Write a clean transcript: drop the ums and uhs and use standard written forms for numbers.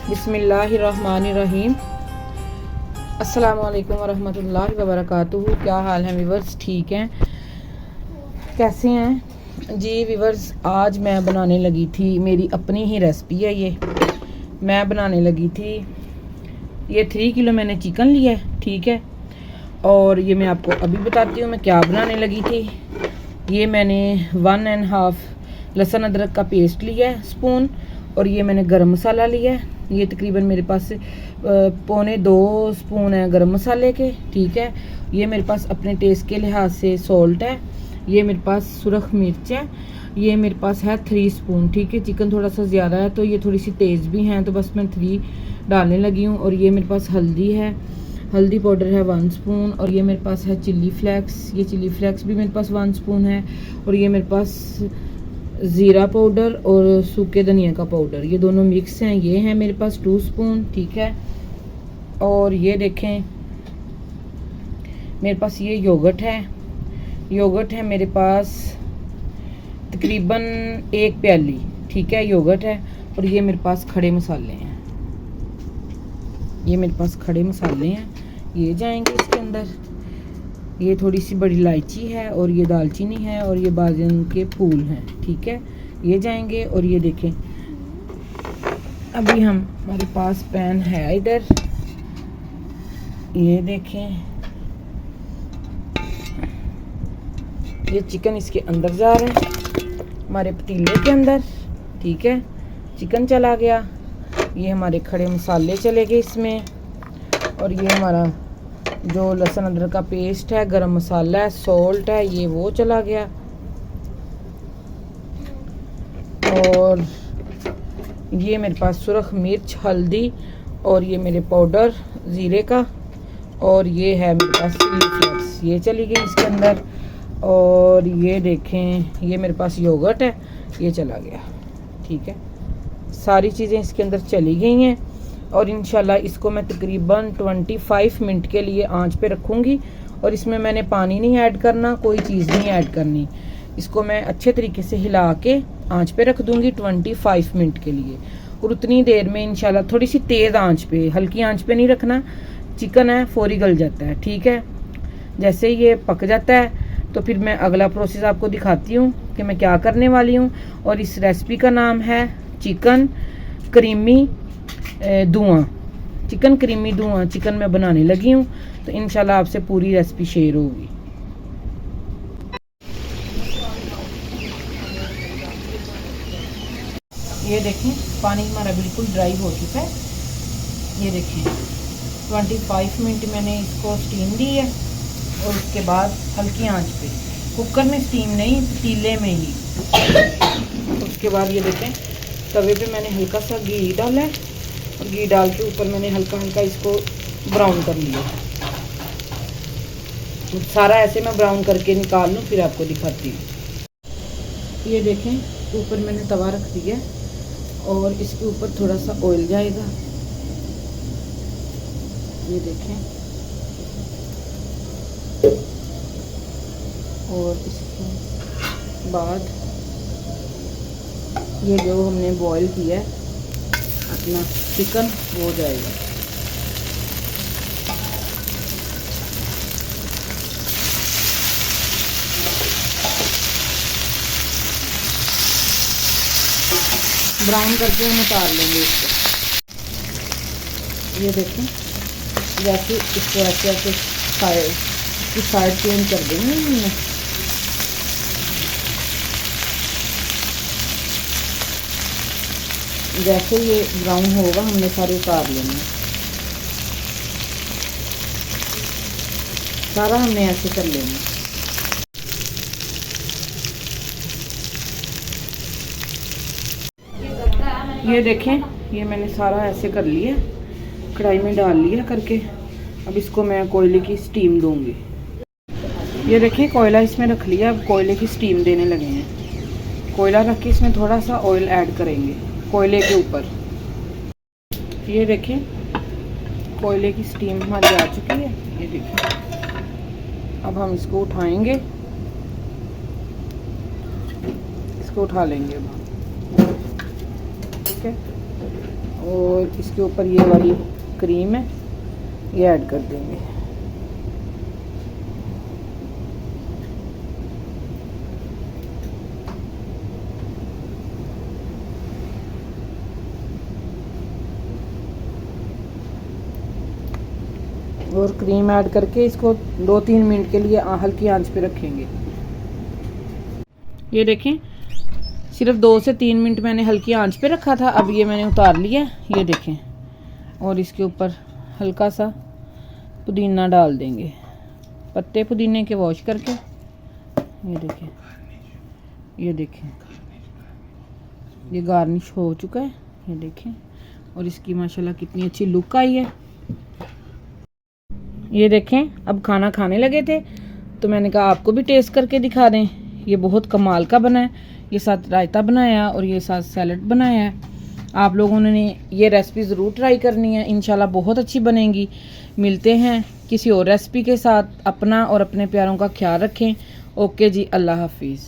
बिस्मिल्लाहिर्रहमानिर्रहीम। अस्सलामु अलैकुम वरहमतुल्लाहि वबरकातुहू। क्या हाल है व्यूवर्स, ठीक हैं, कैसे हैं जी व्यूवर्स। आज मैं बनाने लगी थी, मेरी अपनी ही रेसिपी है ये। मैं बनाने लगी थी, ये 3 किलो मैंने चिकन लिया है, ठीक है। और ये मैं आपको अभी बताती हूँ मैं क्या बनाने लगी थी। ये मैंने 1.5 लहसुन अदरक का पेस्ट लिया है स्पून, और ये मैंने गरम मसाला लिया है। ये तकरीबन मेरे पास 1.25 स्पून है गरम मसाले के, ठीक है। ये मेरे पास अपने टेस्ट के लिहाज से सॉल्ट है। ये मेरे पास सुरख मिर्च है। ये मेरे पास है 3 स्पून, ठीक है। चिकन थोड़ा सा ज़्यादा है तो ये थोड़ी सी तेज़ भी हैं, तो बस मैं 3 डालने लगी हूँ। और ये मेरे पास हल्दी है, हल्दी पाउडर है 1 स्पून। और ये मेरे पास है चिल्ली फ्लेक्स, ये चिल्ली फ्लेक्स भी मेरे पास 1 स्पून है। और ये मेरे पास ज़ीरा पाउडर और सूखे धनिया का पाउडर, ये दोनों मिक्स हैं। ये है मेरे पास 2 स्पून, ठीक है। और ये देखें मेरे पास ये योगर्ट है मेरे पास तकरीबन 1 प्याली, ठीक है, योगर्ट है। और ये मेरे पास खड़े मसाले हैं, ये मेरे पास खड़े मसाले हैं, ये जाएंगे इसके अंदर। ये थोड़ी सी बड़ी इलायची है, और ये दालचीनी है, और ये बाजन के फूल हैं, ठीक है, ये जाएंगे। और ये देखें अभी हमारे पास पैन है इधर, ये देखें ये चिकन इसके अंदर जा रहा है हमारे पतीले के अंदर, ठीक है। चिकन चला गया, ये हमारे खड़े मसाले चले गए इसमें, और ये हमारा जो लहसुन अदरक का पेस्ट है, गरम मसाला है, सॉल्ट है, ये वो चला गया। और ये मेरे पास सुरख मिर्च, हल्दी, और ये मेरे पाउडर ज़ीरे का, और ये है मेरे पास चिली फ्लेक्स, ये चली गई इसके अंदर। और ये देखें ये मेरे पास योगर्ट है, ये चला गया, ठीक है। सारी चीज़ें इसके अंदर चली गई हैं। और इंशाल्लाह इसको मैं तकरीबन 25 मिनट के लिए आंच पे रखूँगी। और इसमें मैंने पानी नहीं ऐड करना, कोई चीज़ नहीं ऐड करनी। इसको मैं अच्छे तरीके से हिला के आंच पे रख दूँगी 25 मिनट के लिए। और उतनी देर में इंशाल्लाह थोड़ी सी तेज़ आंच पे, हल्की आंच पे नहीं रखना, चिकन है फौरी गल जाता है, ठीक है। जैसे ये पक जाता है तो फिर मैं अगला प्रोसेस आपको दिखाती हूँ कि मैं क्या करने वाली हूँ। और इस रेसिपी का नाम है चिकन क्रीमी धुआं, चिकन क्रीमी धुआं चिकन मैं बनाने लगी हूँ। तो इंशाल्लाह आपसे पूरी रेसिपी शेयर होगी। ये देखें पानी हमारा बिल्कुल ड्राई हो चुका है। ये देखें 25 मिनट मैंने इसको स्टीम दी है, और उसके बाद हल्की आंच पे, कुकर में स्टीम नहीं, पतीले में ही। उसके बाद ये देखें तवे पे मैंने हल्का सा घी डाला है, और घी डाल के ऊपर मैंने हल्का हल्का इसको ब्राउन कर लिया। सारा ऐसे मैं ब्राउन करके निकाल लूँ, फिर आपको दिखाती हूँ। ये देखें ऊपर मैंने तवा रख दिया, और इसके ऊपर थोड़ा सा ऑयल जाएगा। ये देखें, और इसके बाद ये जो हमने बॉईल किया है अपना चिकन, वो जाएगा। ब्राउन करके हम उतार लेंगे इसको। ये देखें जैसे इसको ऐसे साइड चेंज कर देंगे हमने। जैसे ये ब्राउन होगा हमने सारे उतार लेने, सारा हमने ऐसे कर लेना। ये देखें ये मैंने सारा ऐसे कर लिया, कढ़ाई में डाल लिया करके। अब इसको मैं कोयले की स्टीम दूंगी। ये देखें कोयला इसमें रख लिया, अब कोयले की स्टीम देने लगे हैं। कोयला रख के इसमें थोड़ा सा ऑयल ऐड करेंगे कोयले के ऊपर। ये देखें कोयले की स्टीम हमारी आ चुकी है। ये देखें अब हम इसको उठाएंगे, इसको उठा लेंगे अब, ठीक है। और इसके ऊपर ये वाली क्रीम है, ये ऐड कर देंगे। और क्रीम ऐड करके इसको 2-3 मिनट के लिए हल्की आंच पे रखेंगे। ये देखें, सिर्फ 2 से 3 मिनट मैंने हल्की आंच पे रखा था। अब ये मैंने उतार लिया, ये देखें। और इसके ऊपर हल्का सा पुदीना डाल देंगे, पत्ते पुदीने के वॉश करके। ये देखें, ये देखें, ये गार्निश हो चुका है, ये देखें। और इसकी माशाल्लाह कितनी अच्छी लुक आई है। ये देखें, अब खाना खाने लगे थे तो मैंने कहा आपको भी टेस्ट करके दिखा दें। ये बहुत कमाल का बना है। ये साथ रायता बनाया और ये साथ सैलड बनाया है। आप लोगों ने ये रेसिपी ज़रूर ट्राई करनी है, इंशाल्लाह बहुत अच्छी बनेगी। मिलते हैं किसी और रेसिपी के साथ। अपना और अपने प्यारों का ख्याल रखें। ओके जी, अल्लाह हाफिज़।